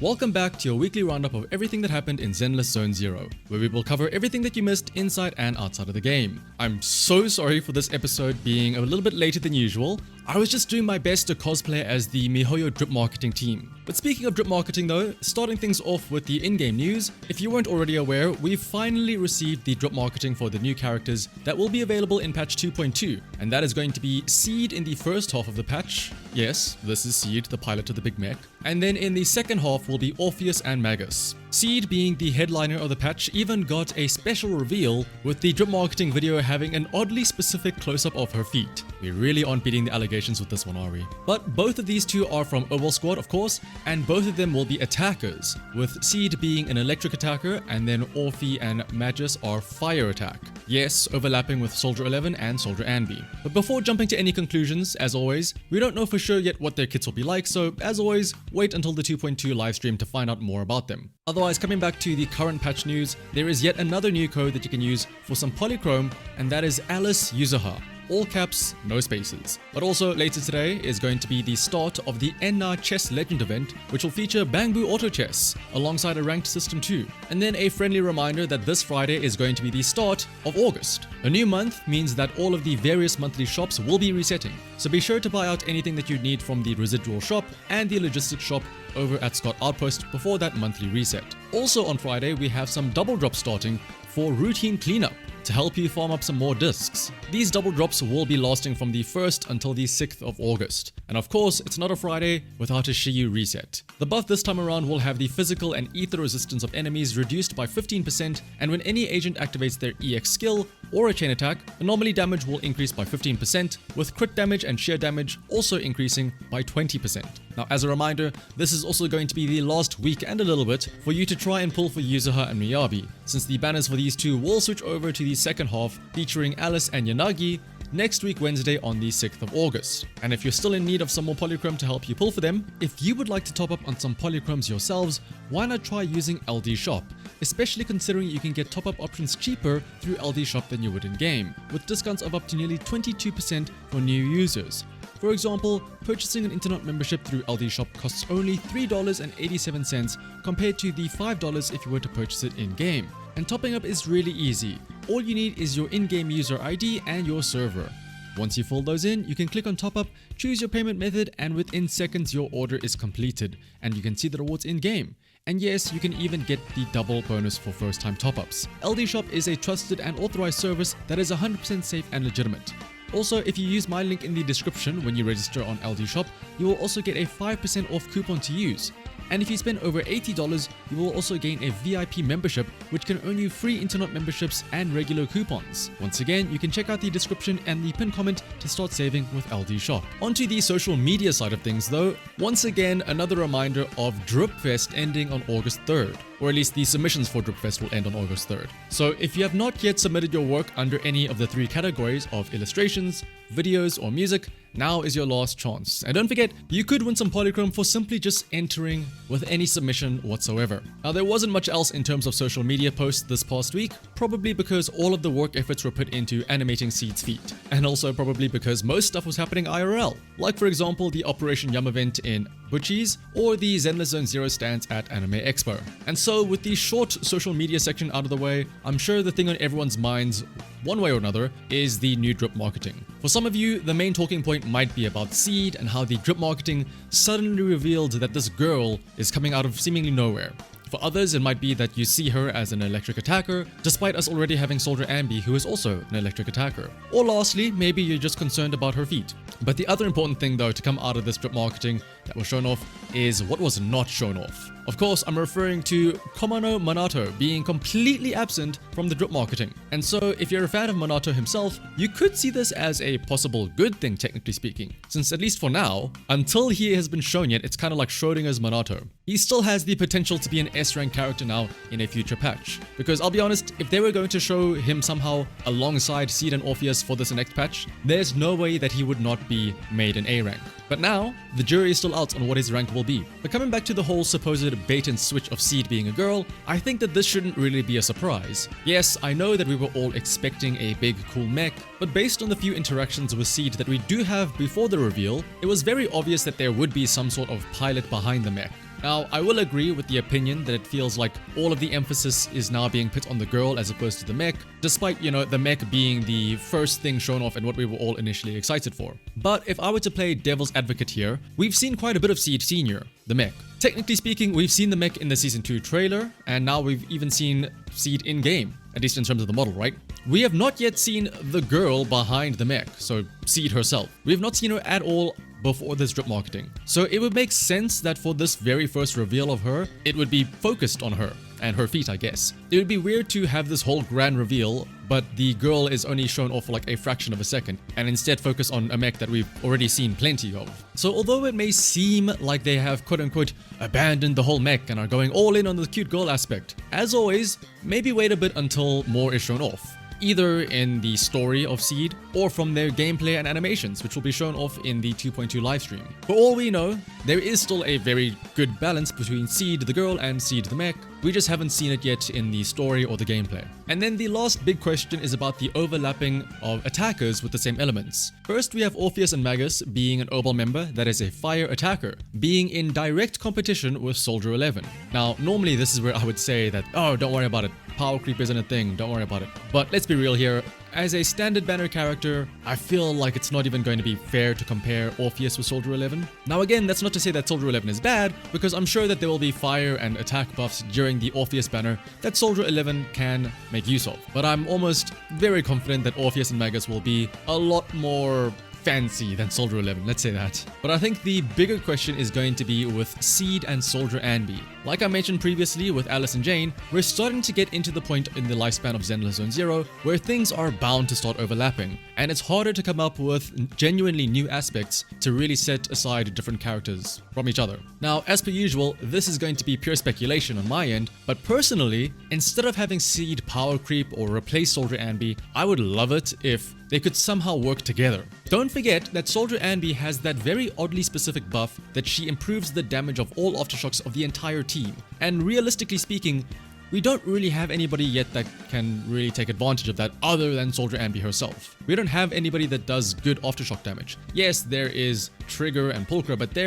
Welcome back to your weekly roundup of everything that happened in Zenless Zone Zero, where we will cover everything that you missed inside and outside of the game. I'm so sorry for this episode being a little bit later than usual. I was just doing my best to cosplay as the MiHoYo drip marketing team. But speaking of drip marketing though, starting things off with the in-game news, if you weren't already aware, we've finally received the drip marketing for the new characters that will be available in patch 2.2, and that is going to be Seed in the first half of the patch. Yes, this is Seed, the pilot to the big mech. And then in the second half will be Orpheus and Magus. Seed, being the headliner of the patch, even got a special reveal with the drip marketing video having an oddly specific close-up of her feet. We really aren't beating the allegations with this one, are we? But both of these two are from Obol squad, of course, and both of them will be attackers, with Seed being an electric attacker and then Orphe and Magus are fire attack. Yes, overlapping with Soldier 11 and Soldier Anby. But before jumping to any conclusions, as always, we don't know for sure yet what their kits will be like, so as always, wait until the 2.2 livestream to find out more about them. Otherwise, coming back to the current patch news, there is yet another new code that you can use for some polychrome, and that is ALICEYUZUHA. All caps, no spaces. But also later today is going to be the start of the Enna Chess Legend event, which will feature Bangbu Auto Chess alongside a ranked system too. And then a friendly reminder that this Friday is going to be the start of August. A new month means that all of the various monthly shops will be resetting. So be sure to buy out anything that you need from the residual shop and the logistics shop over at Scott Outpost before that monthly reset. Also on Friday, we have some double drops starting for routine cleanup to help you farm up some more discs. These double drops will be lasting from the 1st until the 6th of August. And of course, it's not a Friday without a Shiyu reset. The buff this time around will have the physical and ether resistance of enemies reduced by 15%, and when any agent activates their EX skill or a chain attack, anomaly damage will increase by 15%, with crit damage and sheer damage also increasing by 20%. Now, as a reminder, this is also going to be the last week and a little bit for you to try and pull for Yuzuha and Miyabi, since the banners for these two will switch over to the second half featuring Alice and Yanagi next week Wednesday on the 6th of August. And if you're still in need of some more polychrome to help you pull for them, if you would like to top up on some polychromes yourselves, why not try using LD Shop, especially considering you can get top-up options cheaper through LD Shop than you would in-game, with discounts of up to nearly 22% for new users. For example, purchasing an internet membership through LD Shop costs only $3.87 compared to the $5 if you were to purchase it in-game. And topping up is really easy. All you need is your in-game user ID and your server. Once you fill those in, you can click on top up, choose your payment method, and within seconds your order is completed and you can see the rewards in-game. And yes, you can even get the double bonus for first-time top-ups. LD Shop is a trusted and authorized service that is 100% safe and legitimate. Also, if you use my link in the description when you register on LD Shop, you will also get a 5% off coupon to use. And if you spend over $80, you will also gain a VIP membership, which can earn you free internet memberships and regular coupons. Once again, you can check out the description and the pinned comment to start saving with LD Shop. Onto the social media side of things though, once again, another reminder of DripFest ending on August 3rd. Or at least the submissions for DripFest will end on August 3rd. So if you have not yet submitted your work under any of the three categories of illustrations, videos, or music, now is your last chance. And don't forget, you could win some polychrome for simply just entering with any submission whatsoever. Now, there wasn't much else in terms of social media posts this past week, probably because all of the work efforts were put into animating Seed's feet. And also probably because most stuff was happening IRL, like for example the Operation Yum event in Butchies or the Zenless Zone Zero stands at Anime Expo. And so with the short social media section out of the way, I'm sure the thing on everyone's minds, one way or another, is the new drip marketing. For some of you, the main talking point might be about Seed and how the drip marketing suddenly revealed that this girl is coming out of seemingly nowhere. For others, it might be that you see her as an electric attacker, despite us already having Soldier Anby, who is also an electric attacker. Or lastly, maybe you're just concerned about her feet. But the other important thing though to come out of this drip marketing that was shown off is what was not shown off. Of course, I'm referring to Komano Manato being completely absent from the drip marketing. And so if you're a fan of Manato himself, you could see this as a possible good thing, technically speaking, since at least for now, until he has been shown yet, it's kind of like Schrodinger's Manato. He still has the potential to be an S-rank character now in a future patch. Because I'll be honest, if they were going to show him somehow alongside Seed and Orpheus for this next patch, there's no way that he would not be made an A rank. But now, the jury is still out on what his rank will be. But coming back to the whole supposed bait and switch of Seed being a girl, I think that this shouldn't really be a surprise. Yes, I know that we were all expecting a big cool mech, but based on the few interactions with Seed that we do have before the reveal, it was very obvious that there would be some sort of pilot behind the mech. Now, I will agree with the opinion that it feels like all of the emphasis is now being put on the girl as opposed to the mech, despite, the mech being the first thing shown off and what we were all initially excited for. But if I were to play devil's advocate here, we've seen quite a bit of Seed Senior, the mech. Technically speaking, we've seen the mech in the Season 2 trailer, and now we've even seen Seed in-game, at least in terms of the model, right? We have not yet seen the girl behind the mech, so Seed herself. We have not seen her at all before this drip marketing. So it would make sense that for this very first reveal of her, it would be focused on her and her feet, I guess. It would be weird to have this whole grand reveal, but the girl is only shown off for like a fraction of a second, and instead focus on a mech that we've already seen plenty of. So although it may seem like they have quote-unquote abandoned the whole mech and are going all in on the cute girl aspect, as always, maybe wait a bit until more is shown off, either in the story of Seed or from their gameplay and animations, which will be shown off in the 2.2 livestream. For all we know, there is still a very good balance between Seed the girl and Seed the mech. We just haven't seen it yet in the story or the gameplay. And then the last big question is about the overlapping of attackers with the same elements. First, we have Orpheus and Magus being an obol member that is a fire attacker, being in direct competition with Soldier 11. Now, normally this is where I would say that, oh, don't worry about it. Power creep isn't a thing, don't worry about it. But let's be real here. As a standard banner character, I feel like it's not even going to be fair to compare Orpheus with Soldier 11. Now again, that's not to say that Soldier 11 is bad, because I'm sure that there will be fire and attack buffs during the Orpheus banner that Soldier 11 can make use of. But I'm almost very confident that Orpheus and Magus will be a lot more fancy than Soldier 11, let's say that. But I think the bigger question is going to be with Seed and Soldier Anby. Like I mentioned previously with Alice and Jane, we're starting to get into the point in the lifespan of Zenless Zone Zero where things are bound to start overlapping, and it's harder to come up with genuinely new aspects to really set aside different characters from each other. Now, as per usual, this is going to be pure speculation on my end, but personally, instead of having Seed power creep or replace Soldier Anby, I would love it if they could somehow work together. Don't forget that Soldier Anby has that very oddly specific buff that she improves the damage of all aftershocks of the entire team. And realistically speaking, we don't really have anybody yet that can really take advantage of that other than Soldier Anby herself. We don't have anybody that does good aftershock damage. Yes, there is Trigger and Pulchra, but they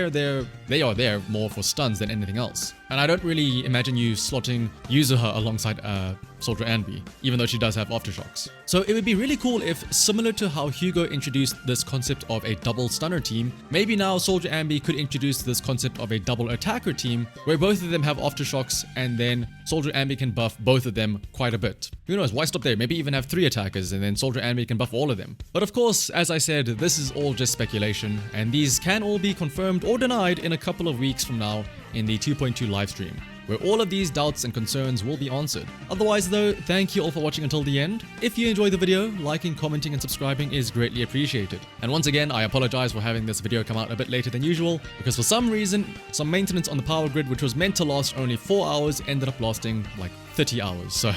are there more for stuns than anything else. And I don't really imagine you slotting Yuzuha alongside Soldier Anby, even though she does have aftershocks. So it would be really cool if, similar to how Hugo introduced this concept of a double stunner team, maybe now Soldier Anby could introduce this concept of a double attacker team, where both of them have aftershocks, and then Soldier Anby can buff both of them quite a bit. Who knows, why stop there? Maybe even have 3 attackers, and then Soldier Anby can buff all of them. But of course, as I said, this is all just speculation, and these can all be confirmed or denied in a couple of weeks from now in the 2.2 livestream, where all of these doubts and concerns will be answered. Otherwise though, thank you all for watching until the end. If you enjoyed the video, liking, commenting and subscribing is greatly appreciated. And once again, I apologize for having this video come out a bit later than usual, because for some reason, some maintenance on the power grid which was meant to last only 4 hours ended up lasting like 30 hours, so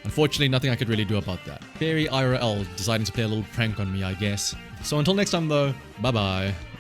unfortunately nothing I could really do about that. Very IRL deciding to play a little prank on me, I guess. So until next time though, bye bye.